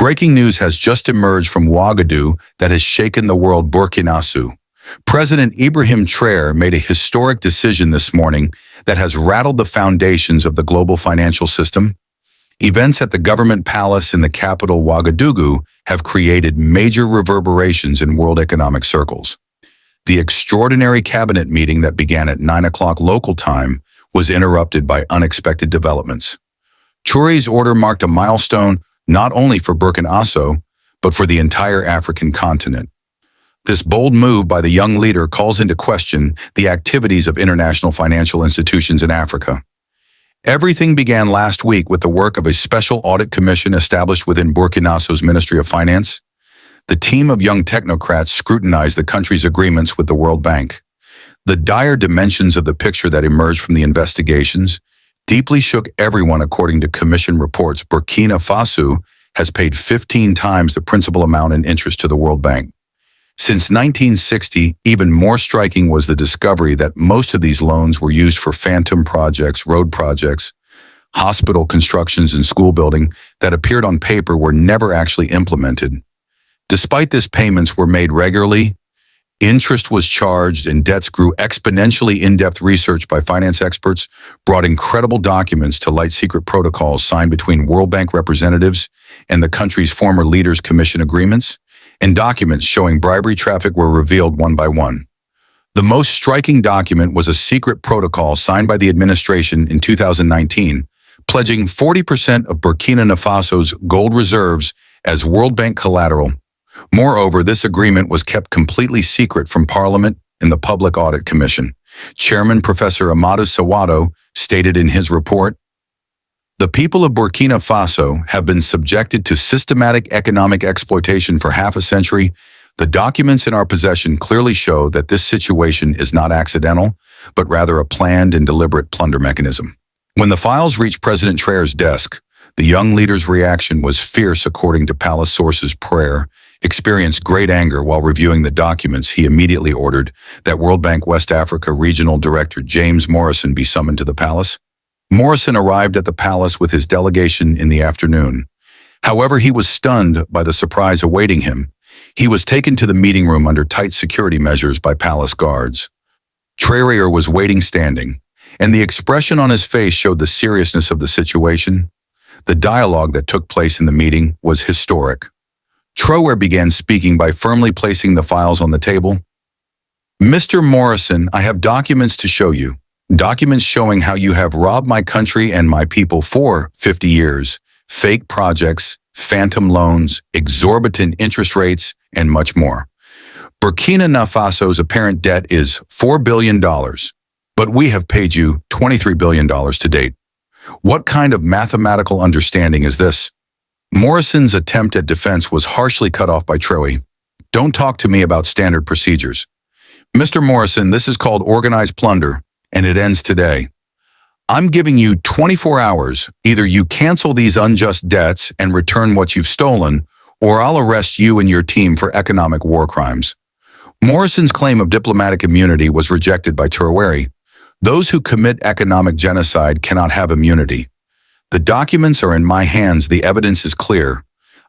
Breaking news has just emerged from Ouagadougou that has shaken the world. Burkina Faso. President Ibrahim Traoré made a historic decision this morning that has rattled the foundations of the global financial system. Events at the government palace in the capital Ouagadougou have created major reverberations in world economic circles. The extraordinary cabinet meeting that began at 9 o'clock local time was interrupted by unexpected developments. Traoré's order marked a milestone not only for Burkina Faso, but for the entire African continent. This bold move by the young leader calls into question the activities of international financial institutions in Africa. Everything began last week with the work of a special audit commission established within Burkina Faso's Ministry of Finance. The team of young technocrats scrutinized the country's agreements with the World Bank. The dire dimensions of the picture that emerged from the investigations deeply shook everyone. According to commission reports, Burkina Faso has paid 15 times the principal amount in interest to the World Bank. Since 1960, even more striking was the discovery that most of these loans were used for phantom projects, road projects, hospital constructions, and school building that appeared on paper were never actually implemented. Despite this, payments were made regularly, interest was charged, and debts grew exponentially. In-depth research by finance experts brought incredible documents to light. Secret protocols signed between World Bank representatives and the country's former leaders' commission agreements, and documents showing bribery traffic were revealed one by one. The most striking document was a secret protocol signed by the administration in 2019, pledging 40% of Burkina Faso's gold reserves as World Bank collateral. Moreover, this agreement was kept completely secret from Parliament and the Public Audit Commission. Chairman Professor Amadou Sawato stated in his report, "The people of Burkina Faso have been subjected to systematic economic exploitation for half a century. The documents in our possession clearly show that this situation is not accidental, but rather a planned and deliberate plunder mechanism." When the files reached President Traoré's desk, the young leader's reaction was fierce. According to palace sources, Traoré experienced great anger while reviewing the documents. He immediately ordered that World Bank West Africa Regional Director James Morrison be summoned to the palace. Morrison arrived at the palace with his delegation in the afternoon. However, he was stunned by the surprise awaiting him. He was taken to the meeting room under tight security measures by palace guards. Traoré was waiting standing, and the expression on his face showed the seriousness of the situation. The dialogue that took place in the meeting was historic. Traoré began speaking by firmly placing the files on the table. "Mr. Morrison, I have documents to show you. Documents showing how you have robbed my country and my people for 50 years. Fake projects, phantom loans, exorbitant interest rates, and much more. Burkina Faso's apparent debt is $4 billion, but we have paid you $23 billion to date. What kind of mathematical understanding is this?" Morrison's attempt at defense was harshly cut off by Traoré. "Don't talk to me about standard procedures. Mr. Morrison, this is called organized plunder, and it ends today. I'm giving you 24 hours. Either you cancel these unjust debts and return what you've stolen, or I'll arrest you and your team for economic war crimes." Morrison's claim of diplomatic immunity was rejected by Traoré. Those who commit economic genocide cannot have immunity. "The documents are in my hands. The evidence is clear.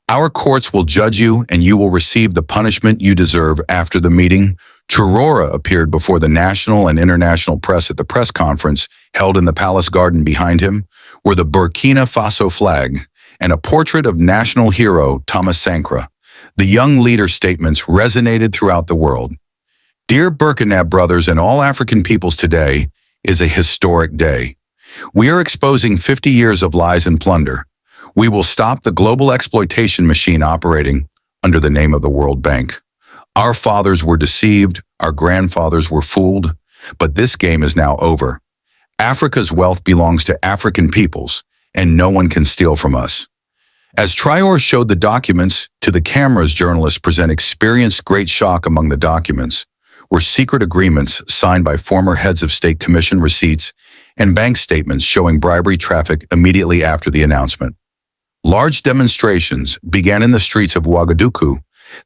Our courts will judge you, and you will receive the punishment you deserve." After the meeting, Traoré appeared before the national and international press. At the press conference held in the palace garden behind him were the Burkina Faso flag and a portrait of national hero Thomas Sankara. The young leader's statements resonated throughout the world. "Dear Burkina brothers and all African peoples, today is a historic day. We are exposing 50 years of lies and plunder. We will stop the global exploitation machine operating under the name of the World Bank. Our fathers were deceived, our grandfathers were fooled, but this game is now over. Africa's wealth belongs to African peoples, and no one can steal from us." As Traoré showed the documents to the cameras, journalists present experienced great shock. Among the documents were secret agreements signed by former heads of state, commission receipts, and bank statements showing bribery traffic. Immediately after the announcement, large demonstrations began in the streets of Ouagadougou.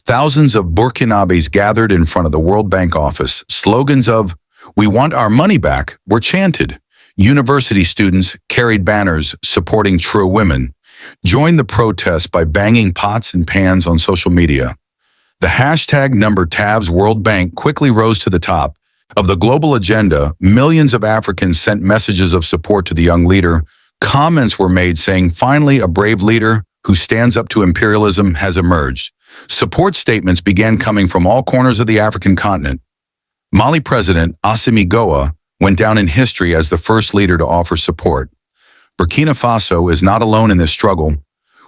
Thousands of Burkinabés gathered in front of the World Bank office. Slogans of "We want our money back" were chanted. University students carried banners supporting true women. Join the protest by banging pots and pans on social media. The hashtag number tabs World Bank quickly rose to the top of the global agenda. Millions of Africans sent messages of support to the young leader. Comments were made saying, finally, a brave leader who stands up to imperialism has emerged. Support statements began coming from all corners of the African continent. Mali President Assimi Goïta went down in history as the first leader to offer support. Burkina Faso is not alone in this struggle.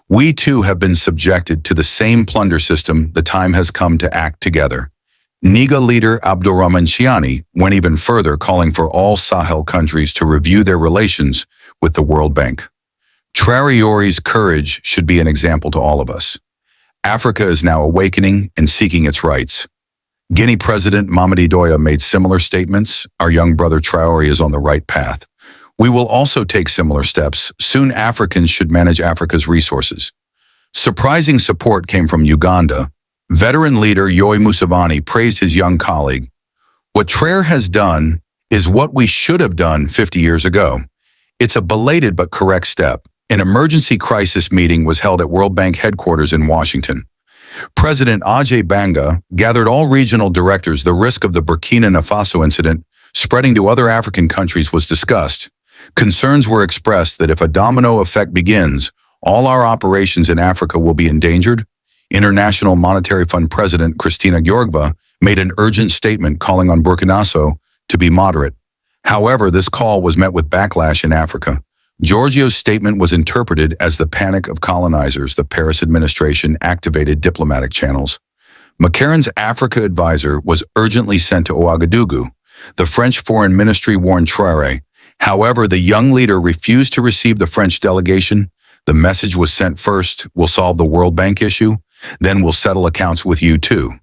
We too have been subjected to the same plunder system. The time has come to act together. Niger leader Abdourahmane Chiani went even further, calling for all Sahel countries to review their relations with the World Bank. Traoré's courage should be an example to all of us. Africa is now awakening and seeking its rights. Guinea President Mamadi Doumbouya made similar statements. Our young brother Traoré is on the right path. We will also take similar steps. Soon Africans should manage Africa's resources. Surprising support came from Uganda. Veteran leader Yoweri Museveni praised his young colleague. What Traoré has done is what we should have done 50 years ago. It's a belated but correct step. An emergency crisis meeting was held at World Bank headquarters in Washington. President Ajay Banga gathered all regional directors. The risk of the Burkina Faso incident spreading to other African countries was discussed. Concerns were expressed that if a domino effect begins, all our operations in Africa will be endangered. International Monetary Fund President Christina Georgieva made an urgent statement calling on Burkina Faso to be moderate. However, this call was met with backlash in Africa. Georgieva's statement was interpreted as the panic of colonizers. The Paris administration activated diplomatic channels. Macron's Africa advisor was urgently sent to Ouagadougou. The French Foreign Ministry warned Traoré. However, the young leader refused to receive the French delegation. The message was sent first: we'll solve the World Bank issue, then we'll settle accounts with you too.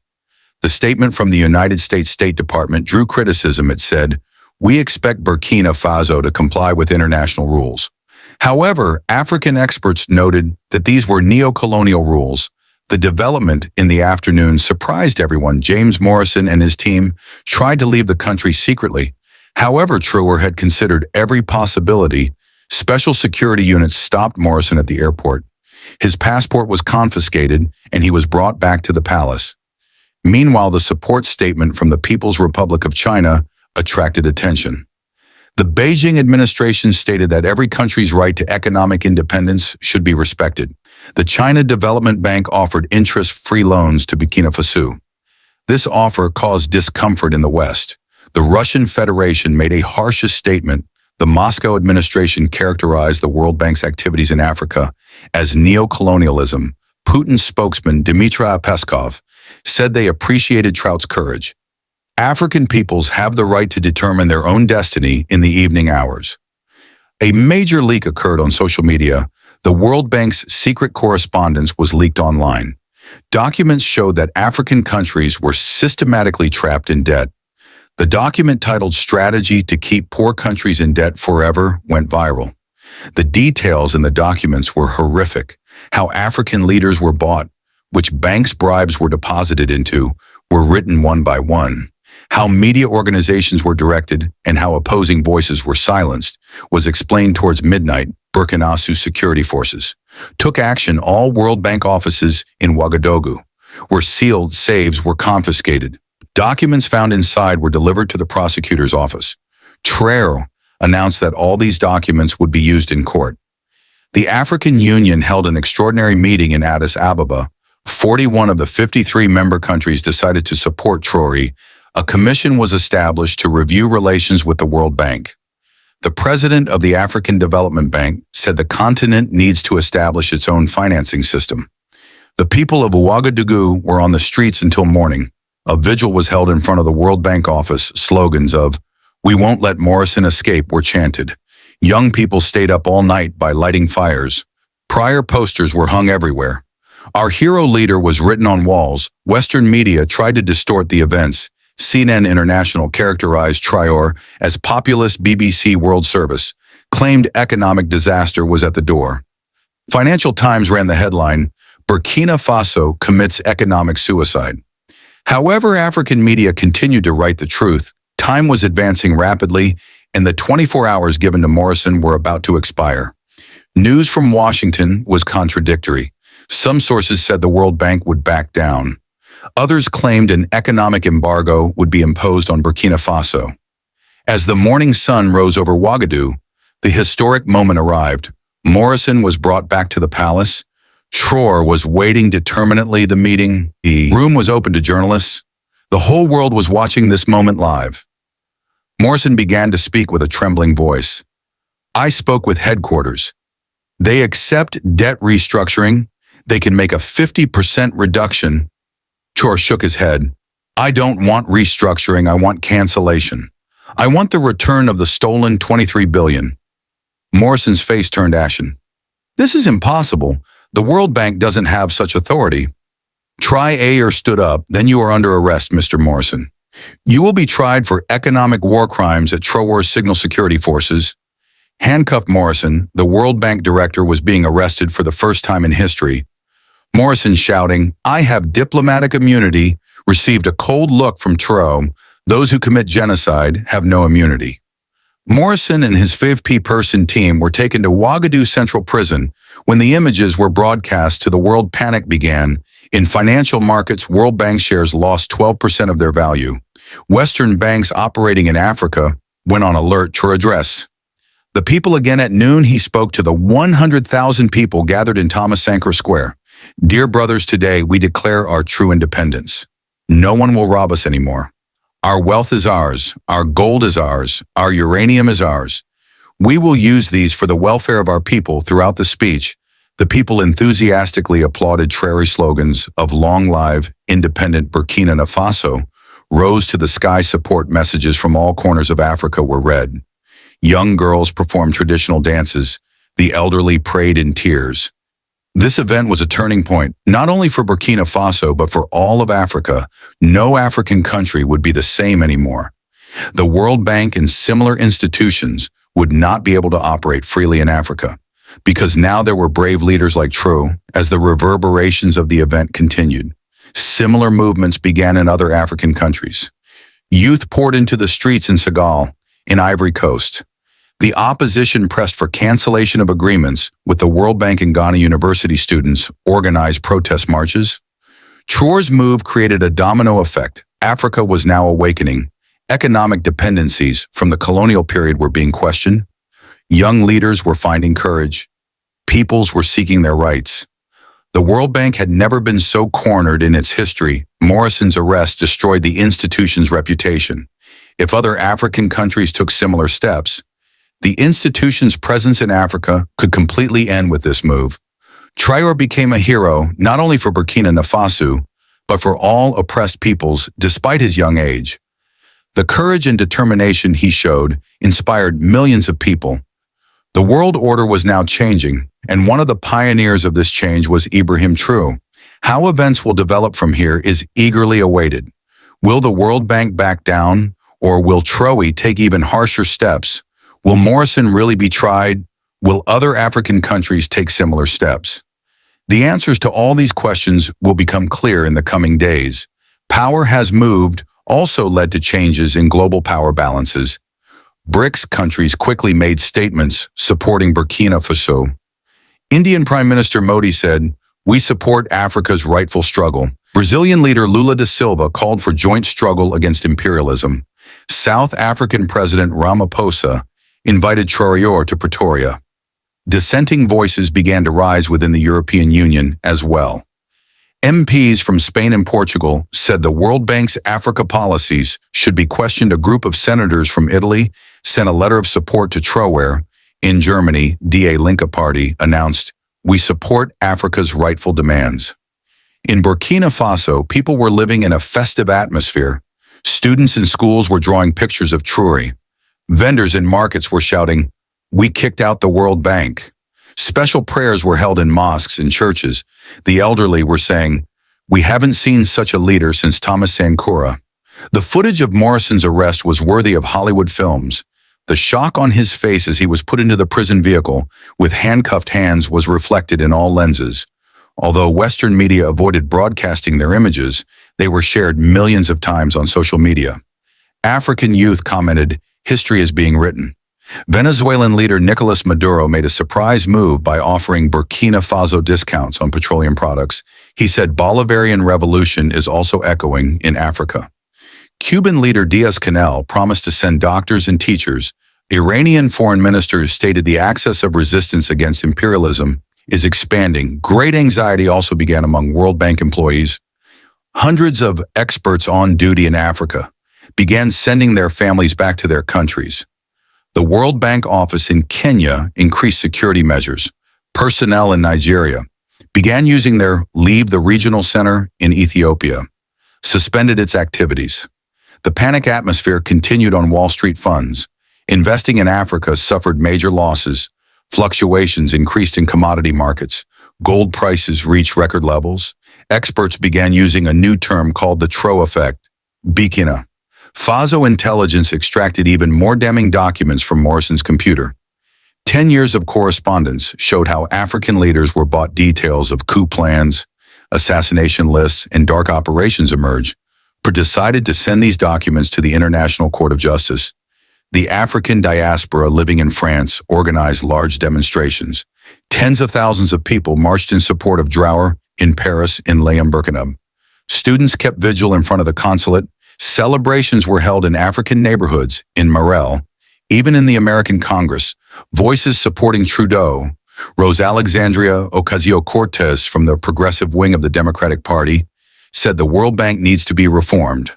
The statement from the United States State Department drew criticism. It said, "We expect Burkina Faso to comply with international rules." However, African experts noted that these were neo-colonial rules. The development in the afternoon surprised everyone. James Morrison and his team tried to leave the country secretly. However, Traoré had considered every possibility. Special security units stopped Morrison at the airport. His passport was confiscated, and he was brought back to the palace. Meanwhile, the support statement from the People's Republic of China attracted attention. The Beijing administration stated that every country's right to economic independence should be respected. The China Development Bank offered interest-free loans to Burkina Faso. This offer caused discomfort in the West. The Russian Federation made a harshest statement. The Moscow administration characterized the World Bank's activities in Africa as neo-colonialism. Putin's spokesman, Dmitry Peskov, said they appreciated Traoré's courage. African peoples have the right to determine their own destiny in the evening hours. A major leak occurred on social media. The World Bank's secret correspondence was leaked online. Documents showed that African countries were systematically trapped in debt. The document titled "Strategy to Keep Poor Countries in Debt Forever" went viral. The details in the documents were horrific. How African leaders were bought, which banks' bribes were deposited into, were written one by one. How media organizations were directed and how opposing voices were silenced was explained. Towards midnight, Burkina Faso security forces took action. All World Bank offices in Ouagadougou were sealed, safes were confiscated. Documents found inside were delivered to the prosecutor's office. Traoré announced that all these documents would be used in court. The African Union held an extraordinary meeting in Addis Ababa. 41 of the 53 member countries decided to support Traoré. A commission was established to review relations with the World Bank. The president of the African Development Bank said the continent needs to establish its own financing system. The people of Ouagadougou were on the streets until morning. A vigil was held in front of the World Bank office. Slogans of "We won't let Morrison escape" were chanted. Young people stayed up all night by lighting fires. Prior posters were hung everywhere. "Our hero leader" was written on walls. Western media tried to distort the events. CNN International characterized Traoré as populist. BBC World Service claimed economic disaster was at the door. Financial Times ran the headline, "Burkina Faso commits economic suicide." However, African media continued to write the truth. Time was advancing rapidly, and the 24 hours given to Morrison were about to expire. News from Washington was contradictory. Some sources said the World Bank would back down. Others claimed an economic embargo would be imposed on Burkina Faso. As the morning sun rose over Ouagadougou, the historic moment arrived. Morrison was brought back to the palace. Traoré was waiting determinedly. The room was open to journalists. The whole world was watching this moment live. Morrison began to speak with a trembling voice. I spoke with headquarters. They accept debt restructuring. They can make a 50% reduction. Traoré shook his head. I don't want restructuring. I want cancellation. I want the return of the stolen 23 billion. Morrison's face turned ashen. This is impossible. The World Bank doesn't have such authority. Traoré stood up. Then you are under arrest, Mr. Morrison. You will be tried for economic war crimes at Traoré's signal security forces. Handcuffed Morrison, the World Bank director, was being arrested for the first time in history. Morrison, shouting, I have diplomatic immunity, received a cold look from Traoré. Those who commit genocide have no immunity. Morrison and his 50-person team were taken to Ouagadougou Central Prison when the images were broadcast to the world. Panic began. In financial markets, World Bank shares lost 12% of their value. Western banks operating in Africa went on alert. Traoré address the people again at noon. He spoke to the 100,000 people gathered in Thomas Sankara Square. Dear brothers, today we declare our true independence. No one will rob us anymore. Our wealth is ours. Our gold is ours. Our uranium is ours. We will use these for the welfare of our people. Throughout the speech, the people enthusiastically applauded. Traoré slogans of long live, independent Burkina Faso rose to the sky. Support messages from all corners of Africa were read. Young girls performed traditional dances. The elderly prayed in tears. This event was a turning point, not only for Burkina Faso, but for all of Africa. No African country would be the same anymore. The World Bank and similar institutions would not be able to operate freely in Africa, because now there were brave leaders like Traoré. As the reverberations of the event continued, similar movements began in other African countries. Youth poured into the streets in Senegal, in Ivory Coast. The opposition pressed for cancellation of agreements with the World Bank, and Ghana university students organized protest marches. Traoré's move created a domino effect. Africa was now awakening. Economic dependencies from the colonial period were being questioned. Young leaders were finding courage. Peoples were seeking their rights. The World Bank had never been so cornered in its history. Morrison's arrest destroyed the institution's reputation. If other African countries took similar steps, the institution's presence in Africa could completely end with this move. Traoré became a hero not only for Burkina Faso, but for all oppressed peoples. Despite his young age, the courage and determination he showed inspired millions of people. The world order was now changing, and one of the pioneers of this change was Ibrahim Traoré. How events will develop from here is eagerly awaited. Will the World Bank back down, or will Traoré take even harsher steps? Will Morrison really be tried? Will other African countries take similar steps? The answers to all these questions will become clear in the coming days. Power has moved, also led to changes in global power balances. BRICS countries quickly made statements supporting Burkina Faso. Indian Prime Minister Modi said, "We support Africa's rightful struggle." Brazilian leader Lula da Silva called for joint struggle against imperialism. South African President Ramaphosa invited Traoré to Pretoria. Dissenting voices began to rise within the European Union as well. MPs from Spain and Portugal said the World Bank's Africa policies should be questioned. A group of senators from Italy sent a letter of support to Traoré. In Germany, Die Linke Party announced, "We support Africa's rightful demands." In Burkina Faso, people were living in a festive atmosphere. Students in schools were drawing pictures of Traoré. Vendors in markets were shouting, "We kicked out the World Bank." Special prayers were held in mosques and churches. The elderly were saying, "We haven't seen such a leader since Thomas Sankara." The footage of Morrison's arrest was worthy of Hollywood films. The shock on his face as he was put into the prison vehicle with handcuffed hands was reflected in all lenses. Although Western media avoided broadcasting their images, they were shared millions of times on social media. African youth commented, "History is being written." Venezuelan leader Nicolas Maduro made a surprise move by offering Burkina Faso discounts on petroleum products. He said Bolivarian revolution is also echoing in Africa. Cuban leader Diaz-Canel promised to send doctors and teachers. Iranian foreign ministers stated the axis of resistance against imperialism is expanding. Great anxiety also began among World Bank employees. Hundreds of experts on duty in Africa began sending their families back to their countries. The World Bank office in Kenya increased security measures. Personnel in Nigeria began using their Leave the Regional Center in Ethiopia, suspended its activities. The panic atmosphere continued on Wall Street funds. Investing in Africa suffered major losses. Fluctuations increased in commodity markets. Gold prices reached record levels. Experts began using a new term called the Traoré effect. Burkina Faso intelligence extracted even more damning documents from Morrison's computer. 10 years of correspondence showed how African leaders were bought. Details of coup plans, assassination lists, and dark operations emerged, but decided to send these documents to the International Court of Justice. The African diaspora living in France organized large demonstrations. Tens of thousands of people marched in support of Traoré in Paris and Burkina. Students kept vigil in front of the consulate. Celebrations were held in African neighborhoods in Morel. Even in the American Congress, voices supporting Trudeau rose. Alexandria Ocasio-Cortez from the progressive wing of the Democratic Party said the World Bank needs to be reformed.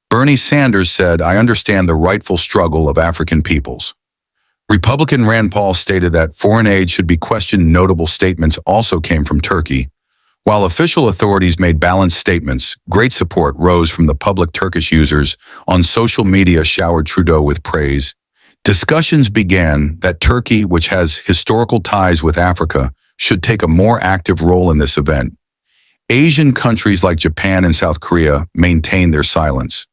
Bernie Sanders said, "I understand the rightful struggle of African peoples." Republican Rand Paul stated that foreign aid should be questioned. Notable statements also came from Turkey. While official authorities made balanced statements, great support rose from the public. Turkish users on social media showered Trudeau with praise. Discussions began that Turkey, which has historical ties with Africa, should take a more active role in this event. Asian countries like Japan and South Korea maintained their silence.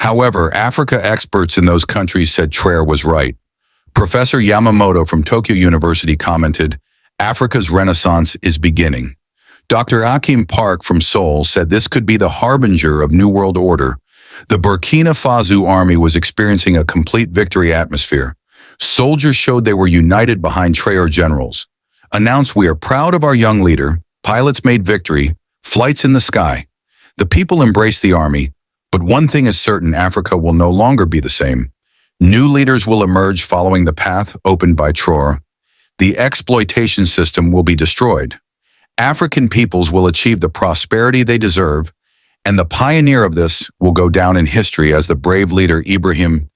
However, Africa experts in those countries said Traoré was right. Professor Yamamoto from Tokyo University commented, "Africa's renaissance is beginning." Dr. Akim Park from Seoul said this could be the harbinger of New World Order. The Burkina Faso army was experiencing a complete victory atmosphere. Soldiers showed they were united behind Traoré. Generals announced, "We are proud of our young leader." Pilots made victory. Flights in the sky. The people embraced the army. But one thing is certain, Africa will no longer be the same. New leaders will emerge following the path opened by Traoré. The exploitation system will be destroyed. African peoples will achieve the prosperity they deserve, and the pioneer of this will go down in history as the brave leader Ibrahim